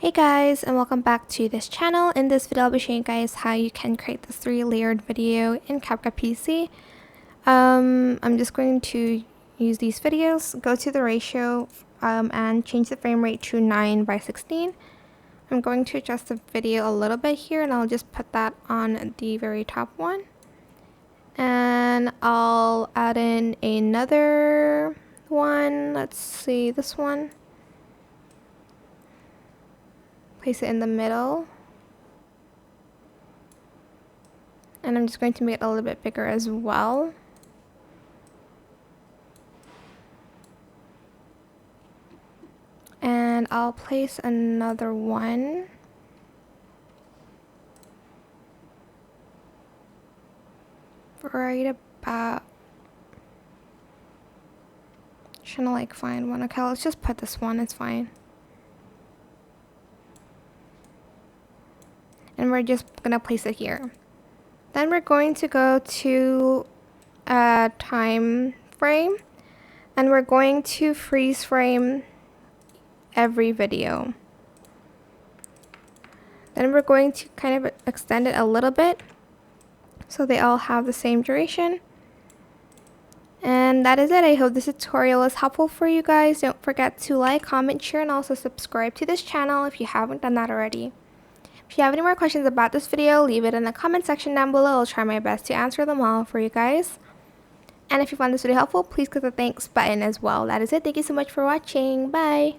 Hey guys, and welcome back to this channel. In this video I'll be showing you guys how you can create this 3-layered video in CapCut PC. I'm just going to use these videos, go to the ratio and change the frame rate to 9:16. I'm going to adjust the video a little bit here and I'll just put that on the very top one. And I'll add in another one. Let's see, this one. Place it in the middle. And I'm just going to make it a little bit bigger as well. And I'll place another one. Right about. Trying to like find one. Okay, let's just put this one, it's fine. And we're just gonna place it here. Then we're going to go to a time frame and we're going to freeze frame every video. Then we're going to kind of extend it a little bit so they all have the same duration. And that is it. I hope this tutorial is helpful for you guys. Don't forget to like, comment, share, and also subscribe to this channel if you haven't done that already. If you have any more questions about this video, leave it in the comment section down below. I'll try my best to answer them all for you guys. And if you found this video helpful, please click the thanks button as well. That is it. Thank you so much for watching. Bye!